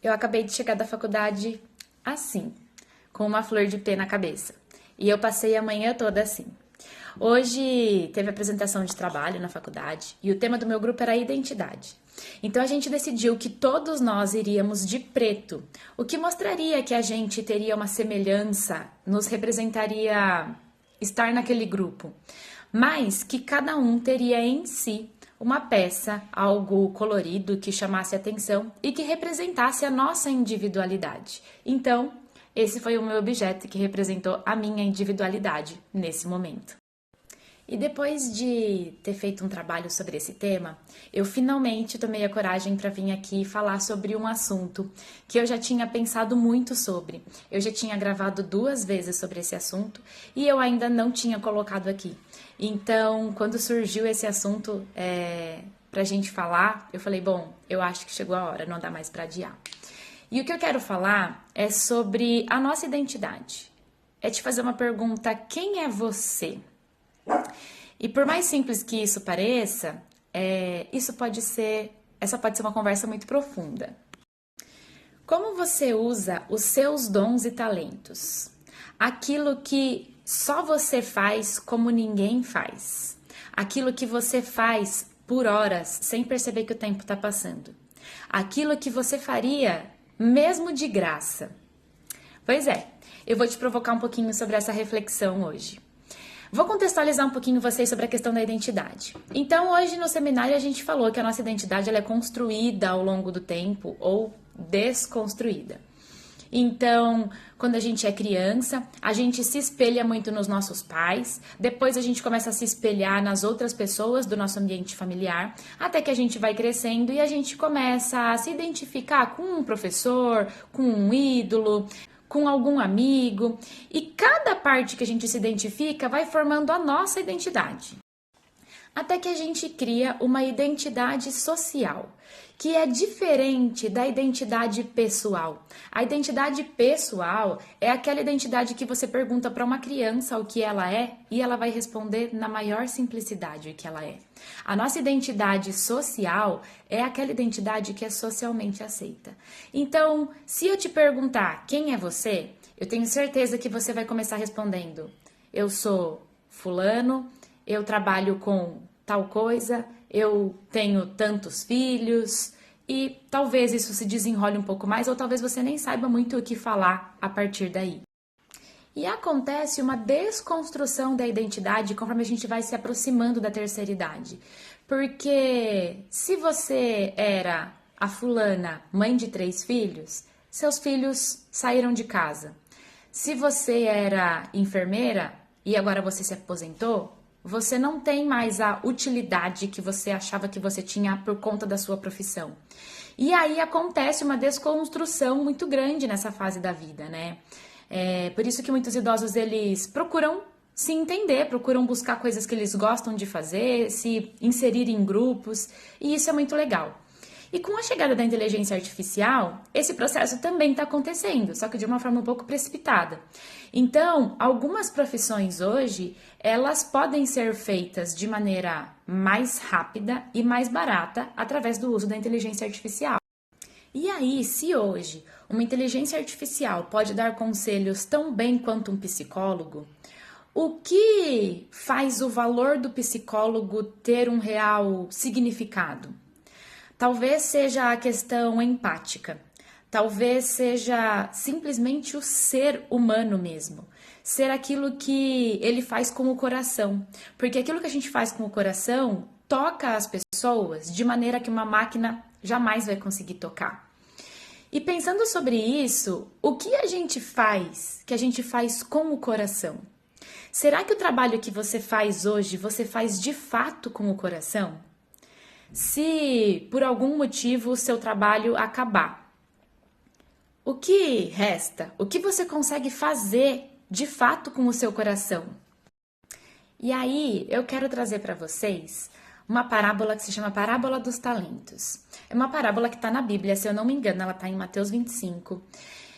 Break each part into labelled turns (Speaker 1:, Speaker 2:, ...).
Speaker 1: Eu acabei de chegar da faculdade assim, com uma flor de pé na cabeça. E eu passei a manhã toda assim. Hoje teve apresentação de trabalho na faculdade e o tema do meu grupo era identidade. Então a gente decidiu que todos nós iríamos de preto, o que mostraria que a gente teria uma semelhança, nos representaria estar naquele grupo, mas que cada um teria em si uma peça, algo colorido que chamasse atenção e que representasse a nossa individualidade. Então, esse foi o meu objeto que representou a minha individualidade nesse momento. E depois de ter feito um trabalho sobre esse tema, eu finalmente tomei a coragem para vir aqui falar sobre um assunto que eu já tinha pensado muito sobre. Eu já tinha gravado 2 vezes sobre esse assunto e eu ainda não tinha colocado aqui. Então, quando surgiu esse assunto para a gente falar, eu falei, bom, eu acho que chegou a hora, não dá mais para adiar. E o que eu quero falar é sobre a nossa identidade. É te fazer uma pergunta: quem é você? E por mais simples que isso pareça, essa pode ser uma conversa muito profunda. Como você usa os seus dons e talentos? Aquilo que só você faz como ninguém faz. Aquilo que você faz por horas sem perceber que o tempo está passando. Aquilo que você faria mesmo de graça. Pois é, eu vou te provocar um pouquinho sobre essa reflexão hoje. Vou contextualizar um pouquinho vocês sobre a questão da identidade. Então, hoje no seminário a gente falou que a nossa identidade ela é construída ao longo do tempo ou desconstruída. Então, quando a gente é criança, a gente se espelha muito nos nossos pais, depois a gente começa a se espelhar nas outras pessoas do nosso ambiente familiar, até que a gente vai crescendo e a gente começa a se identificar com um professor, com um ídolo, com algum amigo, e cada parte que a gente se identifica vai formando a nossa identidade. Até que a gente cria uma identidade social, que é diferente da identidade pessoal. A identidade pessoal é aquela identidade que você pergunta para uma criança o que ela é e ela vai responder na maior simplicidade o que ela é. A nossa identidade social é aquela identidade que é socialmente aceita. Então, se eu te perguntar quem é você, eu tenho certeza que você vai começar respondendo: eu sou fulano, eu trabalho com tal coisa, eu tenho tantos filhos, e talvez isso se desenrole um pouco mais, ou talvez você nem saiba muito o que falar a partir daí. E acontece uma desconstrução da identidade conforme a gente vai se aproximando da terceira idade. Porque se você era a fulana, mãe de 3 filhos, seus filhos saíram de casa. Se você era enfermeira e agora você se aposentou, você não tem mais a utilidade que você achava que você tinha por conta da sua profissão. E aí acontece uma desconstrução muito grande nessa fase da vida, né? Por isso que muitos idosos, eles procuram se entender, procuram buscar coisas que eles gostam de fazer, se inserir em grupos, e isso é muito legal. E com a chegada da inteligência artificial, esse processo também está acontecendo, só que de uma forma um pouco precipitada. Então, algumas profissões hoje, elas podem ser feitas de maneira mais rápida e mais barata através do uso da inteligência artificial. E aí, se hoje uma inteligência artificial pode dar conselhos tão bem quanto um psicólogo, o que faz o valor do psicólogo ter um real significado? Talvez seja a questão empática, talvez seja simplesmente o ser humano mesmo, ser aquilo que ele faz com o coração, porque aquilo que a gente faz com o coração toca as pessoas de maneira que uma máquina jamais vai conseguir tocar. E pensando sobre isso, o que a gente faz com o coração? Será que o trabalho que você faz hoje, você faz de fato com o coração? Se por algum motivo o seu trabalho acabar, o que resta? O que você consegue fazer de fato com o seu coração? E aí eu quero trazer para vocês uma parábola que se chama Parábola dos Talentos. É uma parábola que está na Bíblia, se eu não me engano, ela está em Mateus 25.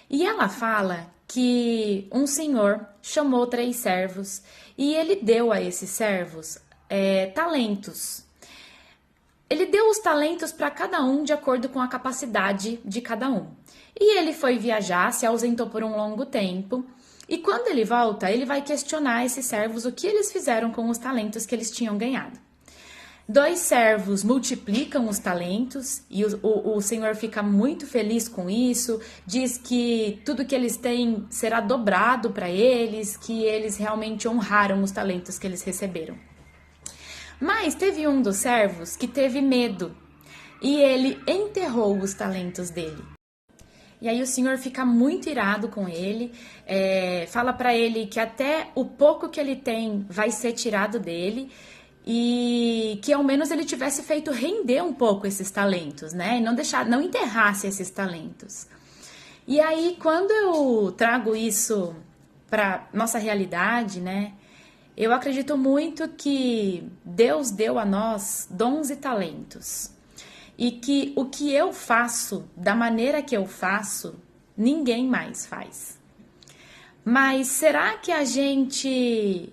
Speaker 1: E ela fala que um senhor chamou 3 servos e ele deu a esses servos talentos. ele deu os talentos para cada um de acordo com a capacidade de cada um. E ele foi viajar, se ausentou por um longo tempo. E quando ele volta, ele vai questionar esses servos o que eles fizeram com os talentos que eles tinham ganhado. 2 servos multiplicam os talentos e o Senhor fica muito feliz com isso, diz que tudo que eles têm será dobrado para eles, que eles realmente honraram os talentos que eles receberam. Mas teve um dos servos que teve medo e ele enterrou os talentos dele. E aí o Senhor fica muito irado com ele, fala para ele que até o pouco que ele tem vai ser tirado dele e que ao menos ele tivesse feito render um pouco esses talentos, né? E não enterrasse esses talentos. E aí quando eu trago isso para nossa realidade, né? Eu acredito muito que Deus deu a nós dons e talentos. E que o que eu faço, da maneira que eu faço, ninguém mais faz. Mas será que a gente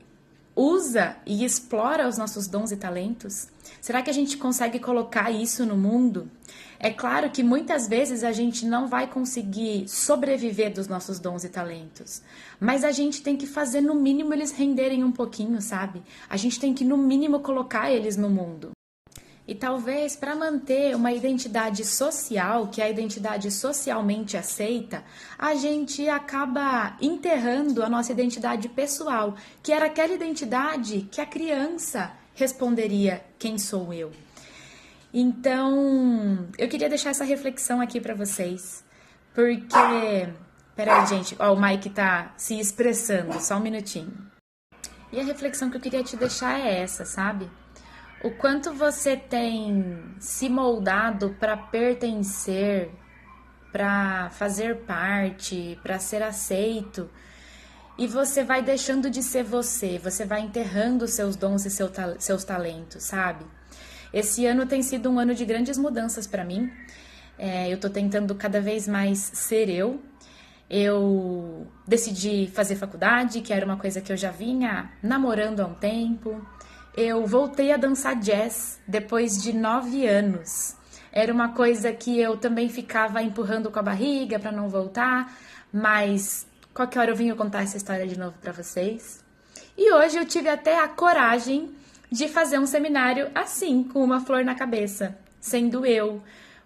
Speaker 1: usa e explora os nossos dons e talentos? Será que a gente consegue colocar isso no mundo? É claro que muitas vezes a gente não vai conseguir sobreviver dos nossos dons e talentos, mas a gente tem que fazer no mínimo eles renderem um pouquinho, sabe? A gente tem que no mínimo colocar eles no mundo. E talvez para manter uma identidade social, que é a identidade socialmente aceita, a gente acaba enterrando a nossa identidade pessoal, que era aquela identidade que a criança responderia: quem sou eu? Então, eu queria deixar essa reflexão aqui para vocês, porque... Peraí, gente, ó, o Mike tá se expressando, só um minutinho. E a reflexão que eu queria te deixar é essa, sabe? O quanto você tem se moldado para pertencer, para fazer parte, para ser aceito, e você vai deixando de ser você vai enterrando seus dons e seus talentos, sabe? Esse ano tem sido um ano de grandes mudanças para mim. Eu tô tentando cada vez mais ser eu. Eu decidi fazer faculdade, que era uma coisa que eu já vinha namorando há um tempo. Eu voltei a dançar jazz depois de 9 anos. Era uma coisa que eu também ficava empurrando com a barriga para não voltar, mas qualquer hora eu vinha contar essa história de novo para vocês. E hoje eu tive até a coragem de fazer um seminário assim, com uma flor na cabeça, sendo eu,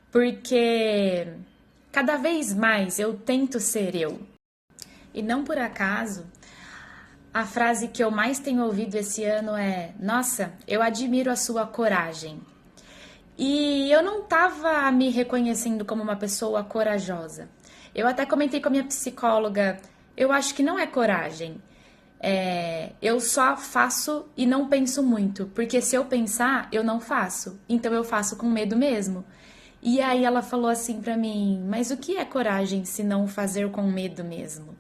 Speaker 1: porque cada vez mais eu tento ser eu. E não por acaso, a frase que eu mais tenho ouvido esse ano é: nossa, eu admiro a sua coragem. E eu não estava me reconhecendo como uma pessoa corajosa. Eu até comentei com a minha psicóloga, eu acho que não é coragem. Eu só faço e não penso muito, porque se eu pensar, eu não faço. Então eu faço com medo mesmo. E aí ela falou assim pra mim: mas o que é coragem se não fazer com medo mesmo?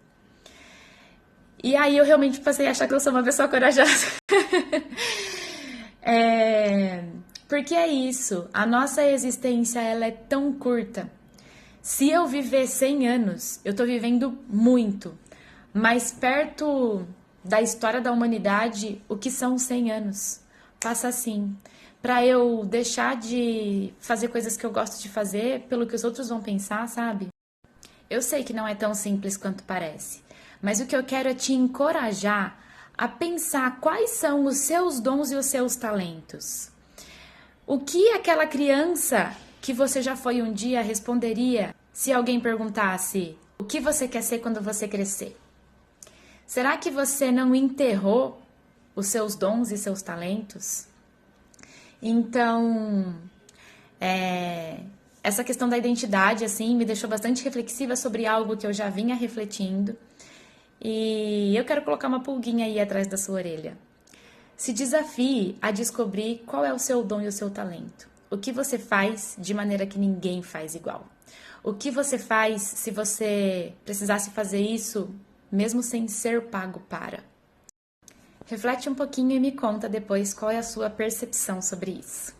Speaker 1: E aí eu realmente passei a achar que eu sou uma pessoa corajosa. Porque é isso, a nossa existência ela é tão curta. Se eu viver 100 anos, eu tô vivendo muito. Mas perto da história da humanidade, o que são 100 anos? Passa assim. Pra eu deixar de fazer coisas que eu gosto de fazer pelo que os outros vão pensar, sabe? Eu sei que não é tão simples quanto parece, mas o que eu quero é te encorajar a pensar quais são os seus dons e os seus talentos. O que aquela criança que você já foi um dia responderia se alguém perguntasse: o que você quer ser quando você crescer? Será que você não enterrou os seus dons e seus talentos? Então, essa questão da identidade, assim, me deixou bastante reflexiva sobre algo que eu já vinha refletindo. E eu quero colocar uma pulguinha aí atrás da sua orelha. Se desafie a descobrir qual é o seu dom e o seu talento. O que você faz de maneira que ninguém faz igual. O que você faz se você precisasse fazer isso mesmo sem ser pago para. Reflete um pouquinho e me conta depois qual é a sua percepção sobre isso.